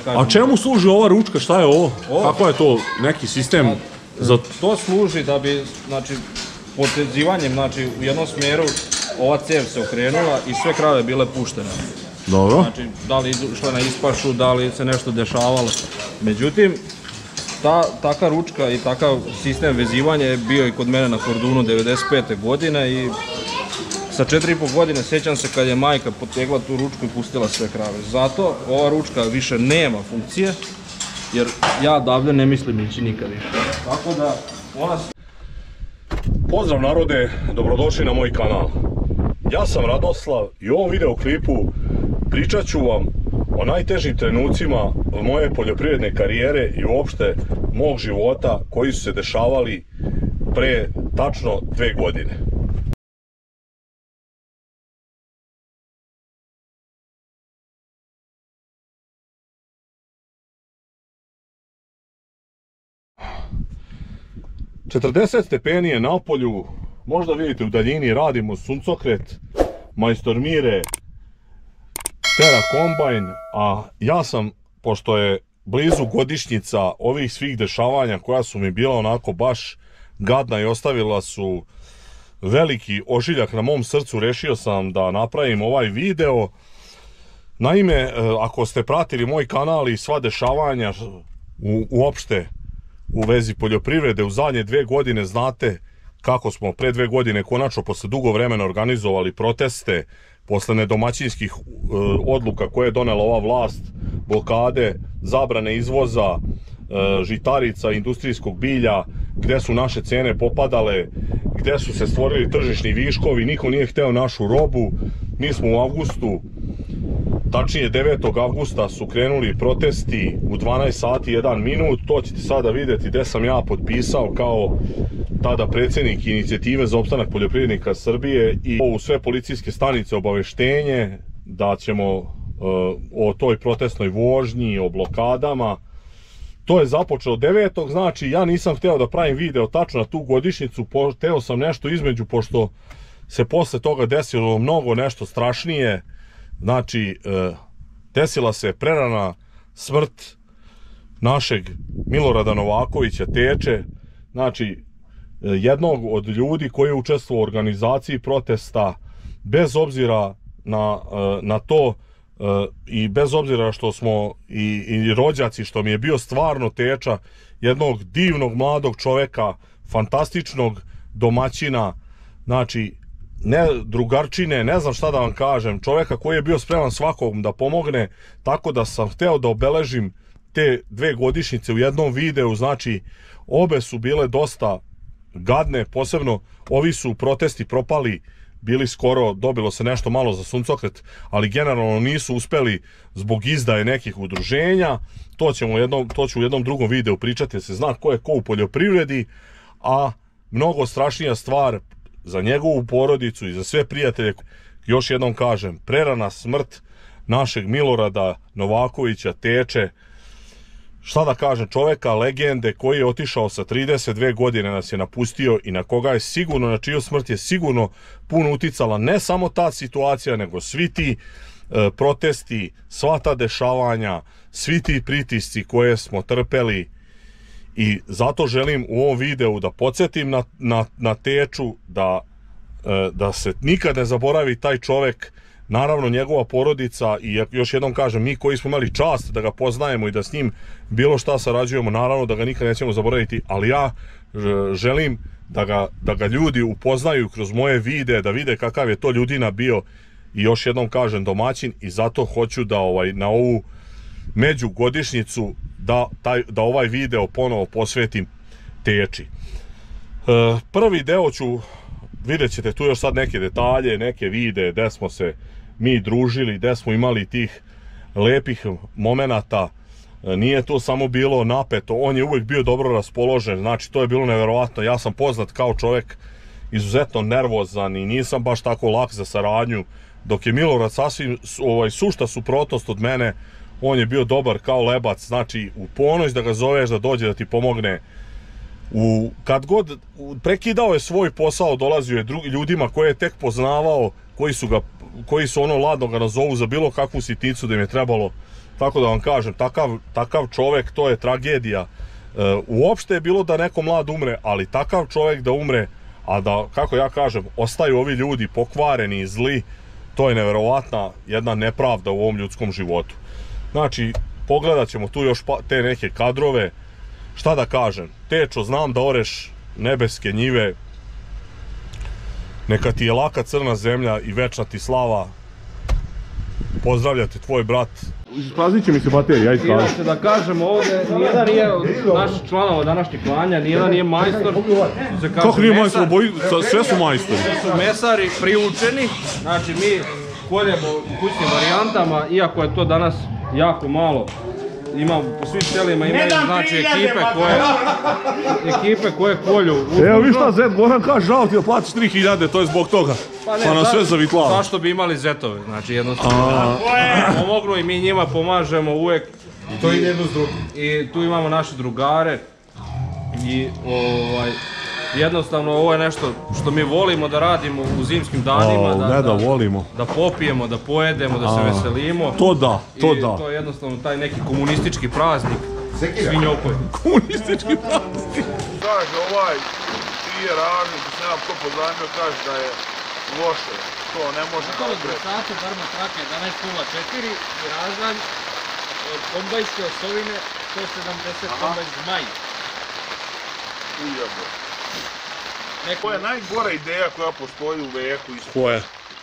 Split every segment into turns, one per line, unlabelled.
A čemu služi ova ručka, šta je ovo? Kako je to neki sistem?
To služi da bi, znači, potenzivanjem, znači, u jednom smjeru ova cijev se okrenula i sve krave bile puštene.
Dobro.
Znači, da li išle na ispašu, da li se nešto dešavalo. Međutim, taka ručka i takav sistem vezivanja je bio i kod mene na Kordunu 95. godine i sa 4,5 godine sjećam se kad je majka potegla tu ručku i pustila sve krave. Zato ova ručka više nema funkcije, jer ja odavde ne mislim ići nikad više. Tako da, ona...
Pozdrav narode, dobrodošli na moj kanal. Ja sam Radoslav i u ovom videoklipu pričat ću vam o najtežim trenucima moje poljoprivredne karijere i uopšte mog života koji su se dešavali pre tačno 2 godine. ...40 stepeni je napolju, možda vidite u daljini radimo suncokret, majstor Mire tera kombajn, a ja sam, pošto je blizu godišnjica ovih svih dešavanja koja su mi bila onako baš gadna i ostavila su veliki ožiljak na mom srcu, rešio sam da napravim ovaj video. Naime, ako ste pratili moj kanal i sva dešavanja uopšte u vezi poljoprivrede u zadnje 2 godine, znate kako smo pre 2 godine konačno posle dugo vremena organizovali proteste posle nedomaćinskih odluka koje je donela ova vlast, blokade, zabrane izvoza žitarica, industrijskog bilja, gde su naše cene popadale, gde su se stvorili tržišni viškovi, niko nije hteo našu robu. Mi smo u avgustu, tačnije 9. avgusta su krenuli protesti u 12 sati 1 minut, to ćete sada vidjeti gde sam ja potpisao kao tada predsjednik inicijative za opstanak poljoprivrednika Srbije i u sve policijske stanice obaveštenje da ćemo o toj protestnoj vožnji, o blokadama. To je započeo 9. Znači ja nisam hteo da pravim video tačno na tu godišnjicu, hteo sam nešto između, pošto se posle toga desilo mnogo nešto strašnije. Znači, desila se prerana smrt našeg Milorada Novakovića Teče, znači jednog od ljudi koji je učestvovao u organizaciji protesta, bez obzira na to i bez obzira što smo i rođaci, što mi je bio stvarno Teča, jednog divnog mladog čoveka, fantastičnog domaćina, znači ne drugarčine, ne znam šta da vam kažem, čoveka koji je bio spreman svakom da pomogne, tako da sam hteo da obeležim te 2 godišnjice u jednom videu. Znači obe su bile dosta gadne, posebno ovi su protesti propali, bili skoro, dobilo se nešto malo za suncokret, ali generalno nisu uspeli zbog izdaje nekih udruženja. To ću u jednom drugom videu pričati, da se zna ko je ko u poljoprivredi, a mnogo strašnija stvar za njegovu porodicu i za sve prijatelje, još jednom kažem, prerana smrt našeg Milorada Novakovića Teče. Šta da kažem, čoveka legende koji je otišao sa 32 godine, nas je napustio i na koga je sigurno, na čiju smrt je sigurno puno uticala ne samo ta situacija, nego svi ti protesti, sva ta dešavanja, svi ti pritisci koje smo trpeli. I zato želim u ovom videu da podsjetim na Teču, da se nikad ne zaboravi taj čovek, naravno njegova porodica i još jednom kažem, mi koji smo imali čast da ga poznajemo i da s njim bilo šta sarađujemo, naravno da ga nikad nećemo zaboraviti, ali ja želim da ga ljudi upoznaju kroz moje videe, da vide kakav je to ljudina bio i još jednom kažem domaćin, i zato hoću da na ovu međugodišnjicu da ovaj video ponovo posvetim Teči. Prvi deo vidjet ćete tu još sad neke detalje, neke videe gde smo se mi družili, gde smo imali tih lepih momenata. Nije to samo bilo napeto, on je uvek bio dobro raspoložen, znači to je bilo neverovatno. Ja sam poznat kao čovek izuzetno nervozan i nisam baš tako lak za saradnju, dok je Milorad sasvim sušta suprotnost od mene. On je bio dobar kao lebac, znači u ponoć da ga zoveš da dođe da ti pomogne. Kad god prekidao je svoj posao, dolazio je ljudima koje je tek poznavao, koji su ono ladno ga nazovu za bilo kakvu sitnicu da im je trebalo tako da vam kažem, takav čovjek, to je tragedija. Uopšte je bilo da neko mlad umre, ali takav čovjek da umre, a da, kako ja kažem, ostaju ovi ljudi pokvareni i zli, to je neverovatna jedna nepravda u ovom ljudskom životu. Znači, pogledat ćemo tu još te neke kadrove. Šta da kažem, Tečo, znam da oreš nebeske njive, neka ti je laka crna zemlja i večna ti slava. Pozdravljate tvoj brat. Ispraznit će mi se baterija, ajde kaži.
Inače da kažemo ovdje, nijedan nije od naših članova današnjeg klanja, nijedan nije majstor.
Kako nije majstor? Sve su majstori.
Sve su mesari priučeni, znači mi koljemo u kućnim varijantama, iako je to danas jako malo. Imam, po svim selima imaju, znači, ekipe koje kolju.
Evo vi šta Zet Goran kaže, žao ti da platiš 3000, to je zbog toga. Pa nam sve zavitlava.
Zašto bi imali zetove, znači jednostavno. Pomognu i mi njima pomažemo uvijek. To ide jedno s drugim. I tu imamo naše drugare. I jednostavno ovo je nešto što mi volimo da radimo u zimskim danima.
Ne da volimo.
Da popijemo, da pojedemo, da se veselimo.
To da, to da.
I to je jednostavno taj neki komunistički praznik. Svinjopoj.
Komunistički praznik.
Kaže ovaj prije ražnik, da se nam to pozajmio, kaže da je loše. To ne može napraviti.
Satu Barma trake 11.04 i ražanj od kombajske osovine 170 kombajs zmaj.
Ujabo. Koja je najgora ideja koja postoji u veku.
Koja?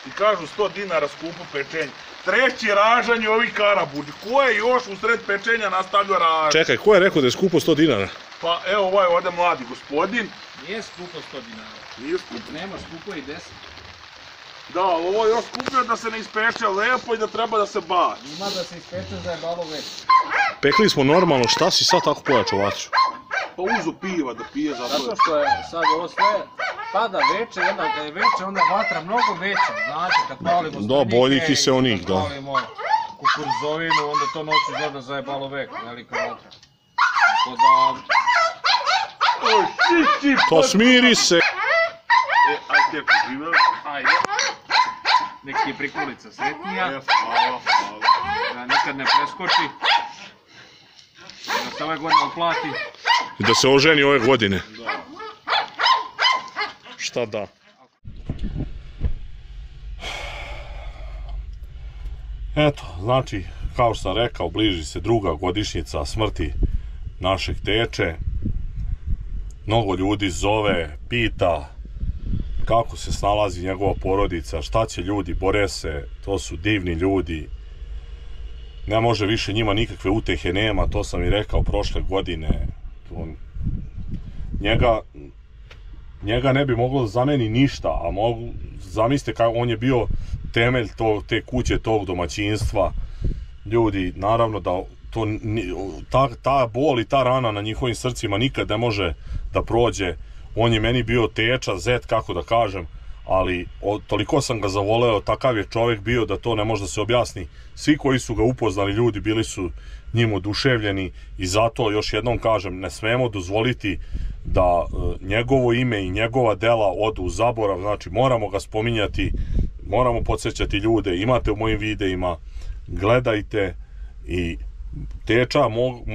I kažu 100 dinara skupo pečenje. Treći ražanj je ovi karabudi. Ko je još u sred pečenja nastavlja ražanj?
Čekaj, ko je rekao da je skupo 100 dinara?
Pa evo ovaj ovdje mladi gospodin.
Nije skupo 100 dinara.
Nije skupo.
Nema skupo i 10.
Da, ali ovo je još skupio da se ne ispeče lepo i da treba da se baci.
Ima da se ispeče da je malo već.
Pekli smo normalno, šta si sad tako pojačao vatru?
Pa uzu piva da pije zato.
Zato što je sad ovo sve pada veće, onda kad je veće, onda vatra mnogo veća. Znate, kad palimo
Da, bolji kiseonik, da.
Kad palimo kukuruzovinu, onda to noći zgodno zajebalo vek, velika vatra. Tako da...
Oj, či,
To smiri se.
ajde, djeko, živeli.
Ajde. Nek ti je prikulica sretnija.
Hvala.
Da nikad ne preskoči. Da se ove godine oplati.
I da se oženi ove godine. Šta da? Eto, znači, kao što sam rekao, bliži se druga godišnjica smrti našeg Teče. Mnogo ljudi zove, pita kako se snalazi njegova porodica, šta će ljudi, bore se, to su divni ljudi. Ne može više njima nikakve utehe nema, to sam i rekao prošle godine. Njega ne bi moglo da zameni ništa, a zamislite kako on je bio temelj te kuće, tog domaćinstva. Ljudi, naravno da ta bol i ta rana na njihovim srcima nikad ne može da prođe. On je meni bio Teča, Zet, kako da kažem, ali toliko sam ga zavoleo, takav je čovjek bio da to ne može da se objasni. Svi koji su ga upoznali ljudi bili su njim oduševljeni i zato još jednom kažem, ne smemo dozvoliti da njegovo ime i njegova dela odu u zaborav. Znači moramo ga spominjati, moramo podsjećati ljude, imate u mojim videima, gledajte. I Teča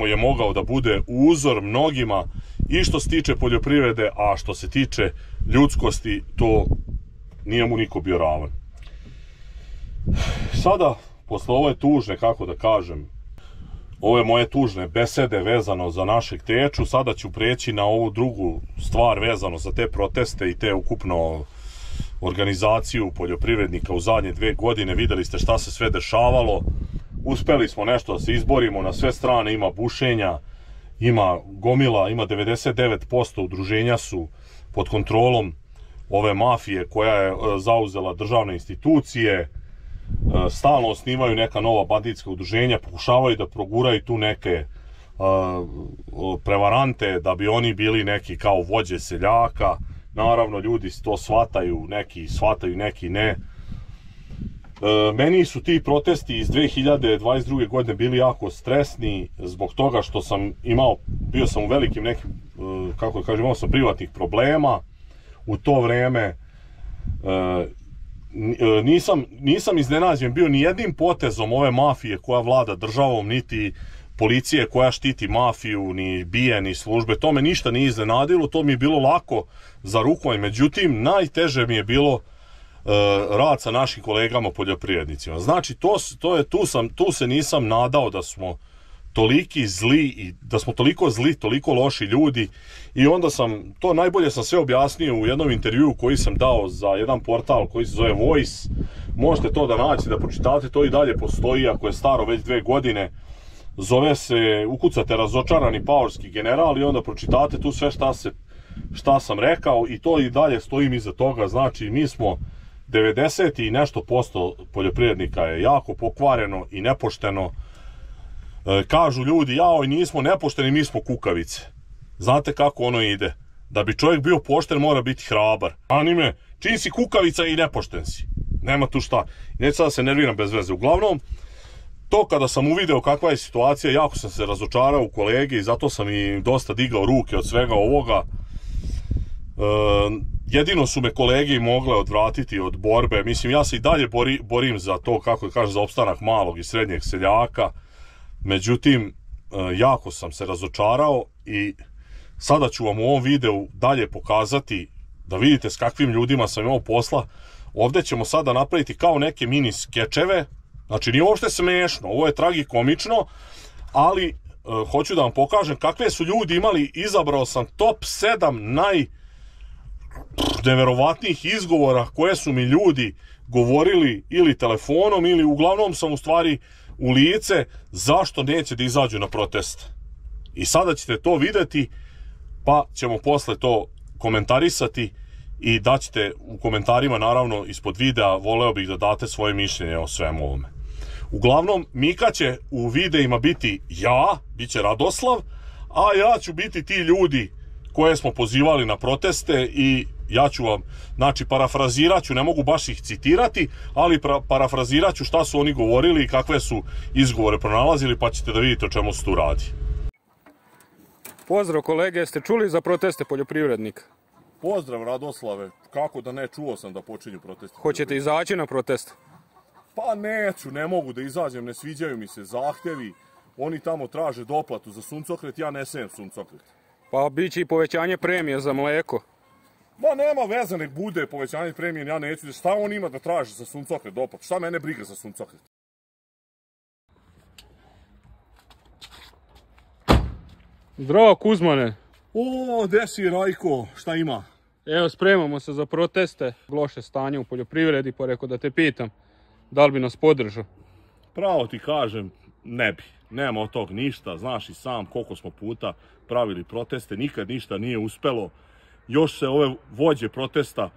je mogao da bude uzor mnogima i što se tiče poljoprivrede, a što se tiče ljudskosti, to nije mu niko bio ravan. Sada, posle ove tužne, kako da kažem, ove moje tužne besede vezano za našeg Teču, sada ću preći na ovu drugu stvar vezano za te proteste i te ukupno organizaciju poljoprivrednika u zadnje 2 godine. Videli ste šta se sve dešavalo. Uspeli smo nešto da se izborimo, na sve strane ima bušenja, ima gomila, ima 99% udruženja su pod kontrolom ove mafije koja je zauzela državne institucije, stalno osnivaju neka nova banditska udruženja, pokušavaju da proguraju tu neke prevarante da bi oni bili neki kao vođe seljaka. Naravno ljudi to shvataju, neki shvataju, neki ne. Meni su ti protesti iz 2022. godine bili jako stresni zbog toga što sam bio sam u velikim nekim, kako da kažem, imao sam privatnih problema. U to vreme nisam iznenađen bio ni jednim potezom ove mafije koja vlada državom, niti policije koja štiti mafiju, ni BIA, ni službe. To me ništa nije iznenadilo, to mi je bilo lako za rukom. Međutim, najteže mi je bilo rad sa našim kolegama poljoprivrednicima. Znači, tu se nisam nadao da smo toliki zli i da smo toliko zli, toliko loši ljudi. I onda najbolje sam sve objasnio u jednom intervjuu koji sam dao za jedan portal koji se zove Voice. Možete to da naći, da pročitate, to i dalje postoji, ako je staro već 2 godine. Zove se, ukucate razočarani paorski general i onda pročitate tu sve šta sam rekao i to i dalje stojim iza toga. Znači, mi smo 90 i nešto posto poljoprivrednika je jako pokvareno i nepošteno. Kažu ljudi, jao, nismo nepošteni, mi smo kukavice. Znate kako ono ide? Da bi čovjek bio pošten, mora biti hrabar. Anime, čim si kukavica i nepošten si. Nema tu šta. Neću sada se nerviram bez veze. Uglavnom, to kada sam uvideo kakva je situacija, jako sam se razočarao u kolege i zato sam i dosta digao ruke od svega ovoga. Jedino su me kolege mogle odvratiti od borbe. Mislim, ja se i dalje borim za to, kako kaže, za opstanak malog i srednjeg seljaka. Međutim, jako sam se razočarao i sada ću vam u ovom videu dalje pokazati da vidite s kakvim ljudima sam imao posla. Ovdje ćemo sada napraviti kao neke mini skečeve. Znači, nije uopšte smiješno, ovo je tragikomično, ali hoću da vam pokažem kakve su ljudi imali. Izabrao sam top 7 najneverovatnijih izgovora koje su mi ljudi govorili ili telefonom ili uglavnom sam u stvari u lice zašto neće da izađu na protest. I sada ćete to vidjeti, pa ćemo posle to komentarisati i daćete u komentarima, naravno, ispod videa, voleo bih da date svoje mišljenje o svemu ovome. Uglavnom, Mika će u videima biti ja, bit će Radoslav, a ja ću biti ti ljudi koje smo pozivali na proteste i ja ću vam, znači, parafrazirat ću, ne mogu baš ih citirati, ali parafrazirat ću šta su oni govorili i kakve su izgovore pronalazili, pa ćete da vidite o čemu se tu radi.
Pozdrav kolege, jeste čuli za proteste poljoprivrednika?
Pozdrav Radoslave, kako da ne, čuo sam da počinju protesti.
Hoćete izaći na protest?
Pa neću, ne mogu da izađem, ne sviđaju mi se zahtjevi, oni tamo traže doplatu za suncokret, ja ne sejem suncokret.
Pa bit će i povećanje premije za mleko.
Ma nema veze, nek bude povećanje premije, ja neću, šta on ima da traži za suncokret doplatu, šta mene briga za suncokret?
Zdravo Kuzmane.
O, gde si Rajko, šta ima?
Evo, spremamo se za proteste, loše stanje u poljoprivredi, pa rekao da te pitam, da li bi nas podržao?
Pravo ti kažem, ne bi. Nema od tog ništa, znaš i sam koliko smo puta pravili proteste, nikad ništa nije uspelo. Još se ove vođe protesta,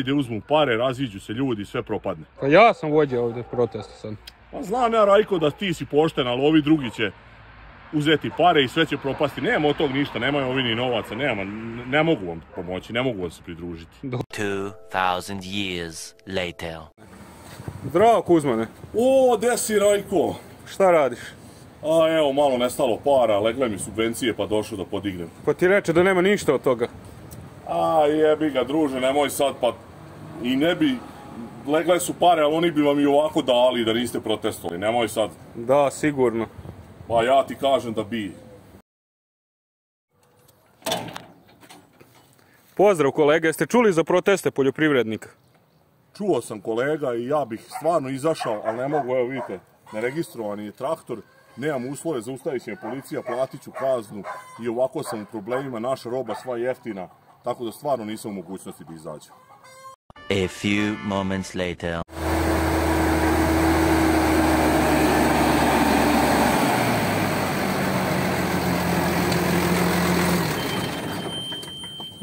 gdje uzmu pare, raziđu se ljudi, sve propadne.
Pa ja sam vođe ovdje protesta sad.
Pa znam ja, Rajko, da ti si pošten, ali ovi drugi će uzeti pare i sve će propasti. Nema od tog ništa, nemaju ovi ni novaca, ne mogu vam pomoći, ne mogu vam se pridružiti.
2000 years later.
Zdravo Kuzmane.
O, gde si Rajko?
Šta radiš?
A evo, malo nestalo para, legle mi subvencije pa došao da podignem.
Pa ti reče da nema ništa od toga.
A jebi ga druže, nemoj sad, pa i ne bi, legle su pare, ali oni bi vam i ovako dali da niste protestovali, nemoj sad.
Da, sigurno.
Pa ja ti kažem da bi.
Pozdrav kolega, jeste čuli za proteste poljoprivrednika?
Čuo sam kolega i ja bih stvarno izašao, ali ne mogu, evo vidite, neregistrovani je traktor, nemam uslove, zaustavit će me policija, platit ću kaznu i ovako sam u problemima, naša roba sva jeftina, tako da stvarno nisam u mogućnosti da izađem.
A few moments later.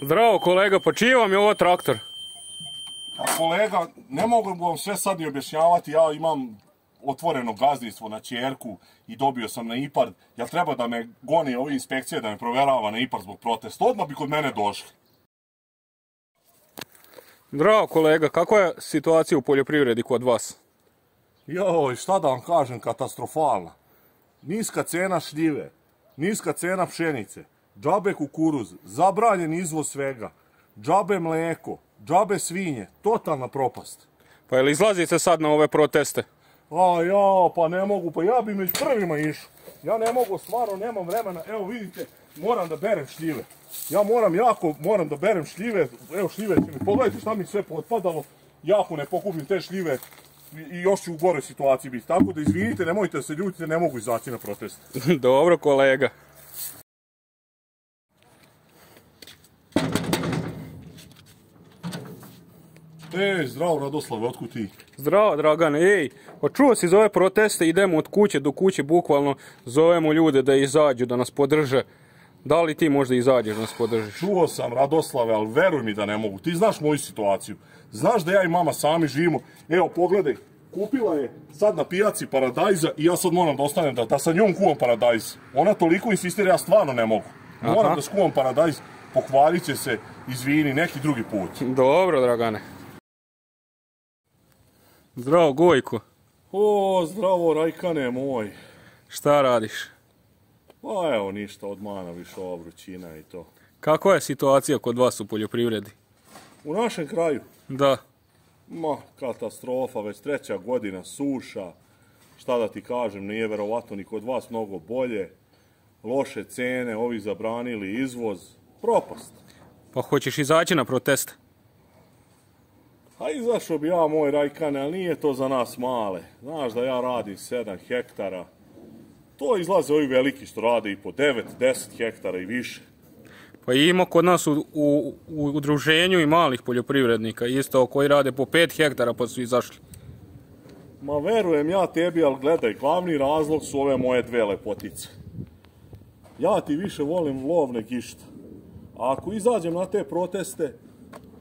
Zdravo kolega, pa čiji vam je ovo traktor?
A kolega, ne mogu vam sve sad ni objašnjavati, ja imam otvoreno gazdinstvo na ćerku i dobio sam na IPARD, jel treba da me goni ove inspekcije da me proverava na IPARD zbog protesta, odmah bi kod mene došli.
Zdravo kolega, kakva je situacija u poljoprivredi kod vas?
Joj, šta da vam kažem, katastrofalna. Niska cena šljive, niska cena pšenice, džabe kukuruz, zabranjen izvoz svega, džabe mleko, džabe svinje, totalna propast.
Pa jel izlazite sad na ove proteste?
Pa ne mogu, pa ja bi među prvima išao. Ja ne mogu, stvarno nemam vremena. Evo vidite, moram da berem šljive. Ja moram da berem šljive. Evo šljive će mi, pogledajte šta mi sve potpadalo. Jako ne pokupim te šljive i još ću u gore situaciji biti. Tako da izvinite, nemojte da se ljutite, ne mogu izaći na protest.
Dobro kolega.
Zdravo Radoslave, otkud ti?
Zdravo Dragane, ej, pa čuo si za ove proteste, idemo od kuće do kuće, bukvalno zovemo ljude da izađu, da nas podrže. Da li ti možda izađeš da nas podržiš?
Čuo sam Radoslave, ali veruj mi da ne mogu. Ti znaš moju situaciju. Znaš da ja i mama sami živimo. Evo pogledaj, kupila je sad na pijaci paradajza i ja sad moram da ostanem da sa njom kuvam paradajz. Ona toliko insistira, ja stvarno ne mogu. Moram da skuvam paradajz, pokvarit će se, izvini, neki drugi put.
Dobro Dragane. Zdravo Gojko.
Zdravo Rajkane moj.
Šta radiš?
Pa evo ništa, od mana više ova vrućina i to.
Kakva je situacija kod vas u poljoprivredi?
U našem kraju?
Da.
Katastrofa, već 3. godina, suša. Šta da ti kažem, nije verovatno ni kod vas mnogo bolje. Loše cene, ovi zabranili izvoz. Propast.
Pa hoćeš izaći na proteste?
A izašao bi ja, moj Rajkane, ali nije to za nas male. Znaš da ja radim 7 hektara. To izlaze ovi veliki što rade i po 9, 10 hektara i više.
Pa ima kod nas u udruženju i malih poljoprivrednika isto koji rade po 5 hektara pa su izašli.
Ma verujem ja tebi, ali gledaj, glavni razlog su ove moje 2 lepotice. Ja ti više volim lov nego išta. A ako izađem na te proteste,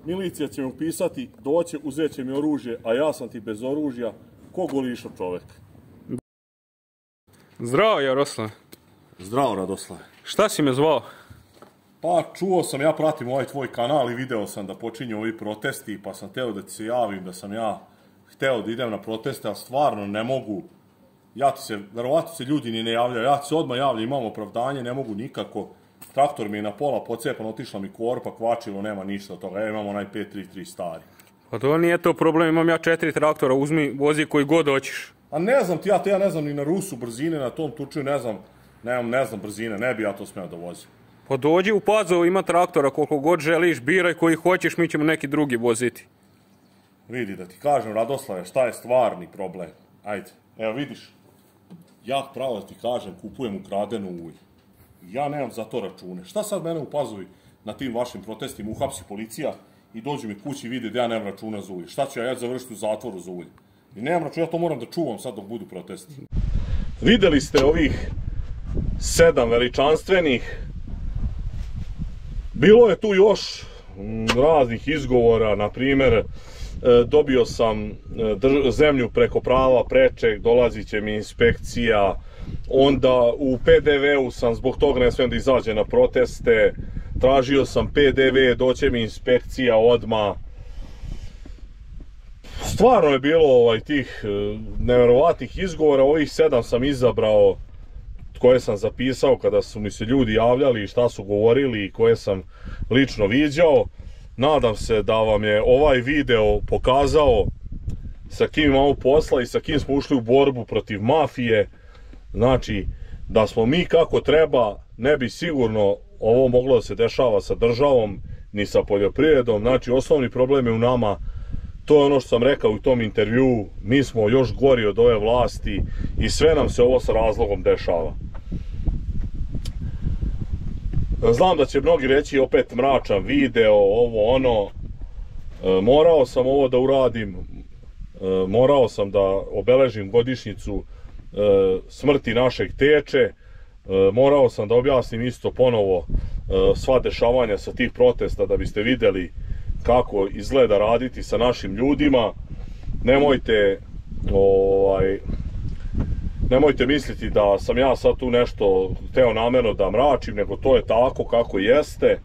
milicija će mi upisati, doće, uzet će mi oružje, a ja sam ti bez oružja, ko golišao čovek.
Zdravo Jaroslav.
Zdravo Radoslave.
Šta si me zvao?
Pa čuo sam, ja pratim ovaj tvoj kanal i video sam da počinju ovi protesti, pa sam hteo da ti se javim, da sam ja hteo da idem na proteste, ali stvarno ne mogu. Verovatno se ljudi ni ne javljaju, ja ti se odmah javljam, imam opravdanje, ne mogu nikako. Traktor mi je na pola pocepan, otišla mi korpa, kvačilo, nema ništa od toga, ja imam onaj 533 stari.
Pa to nije to problem, imam ja 4 traktora, uzmi, vozi koji god hoćeš.
A ne znam ti, ja ne znam ni na Rusu brzine, na tom tučaju, ne znam brzine, ne bi ja to smeo da vozim.
Pa dođi u Pazovo, ima traktora koliko god želiš, biraj koji hoćeš, mi ćemo neki drugi voziti.
Vidi da ti kažem, Radoslave, šta je stvarni problem. Ajde, evo vidiš, ja pravo da ti kažem, kupujem ukradenu ulje. Ja nemam za to račune. Šta sad mene u Pazovi na tim vašim protestima uhapsi policija i dođu mi kući i vide da ja nemam računa za ulje? Šta ću ja završiti u zatvoru za ulje? I nemam računa, ja to moram da čuvam sad dok budu protesti. Videli ste ovih 7 veličanstvenih. Bilo je tu još raznih izgovora, na primjer, dobio sam zemlju preko prava prečeg, dolazit će mi inspekcija, onda u PDV-u sam zbog toga ne smijem da izađem na proteste, tražio sam PDV, doće mi inspekcija odmah. Stvarno je bilo tih neverovatnih izgovora, ovih 7 sam izabrao koje sam zapisao kada su mi se ljudi javljali i šta su govorili i koje sam lično viđao. Nadam se da vam je ovaj video pokazao sa kim imamo posla i sa kim smo ušli u borbu protiv mafije. Znači, da smo mi kako treba, ne bi sigurno ovo moglo da se dešava sa državom, ni sa poljoprivredom. Znači, osnovni problem je u nama. To je ono što sam rekao u tom intervjuu, mi smo još gori od ove vlasti i sve nam se ovo sa razlogom dešava. Znam da će mnogi reći opet mračan video, ovo ono, morao sam ovo da uradim, morao sam da obeležim godišnjicu smrti našeg teče, morao sam da objasnim isto ponovo sva dešavanja sa tih protesta da biste vidjeli kako izgleda raditi sa našim ljudima. Nemojte misliti da sam ja sad tu nešto hteo namjerno da mračim, nego to je tako kako jeste.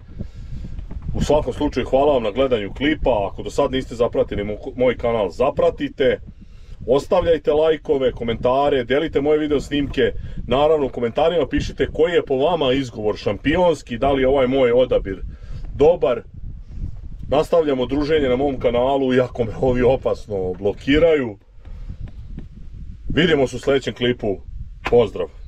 U svakom slučaju hvala vam na gledanju klipa, ako do sad niste zapratili moj kanal, zapratite. Ostavljajte lajkove, komentare, delite moje video snimke. Naravno u komentarima pišite koji je po vama izgovor šampionski, da li je ovaj moj odabir dobar. Nastavljamo druženje na mom kanalu, iako me ovi opasno blokiraju. Vidimo se u sljedećem klipu. Pozdrav!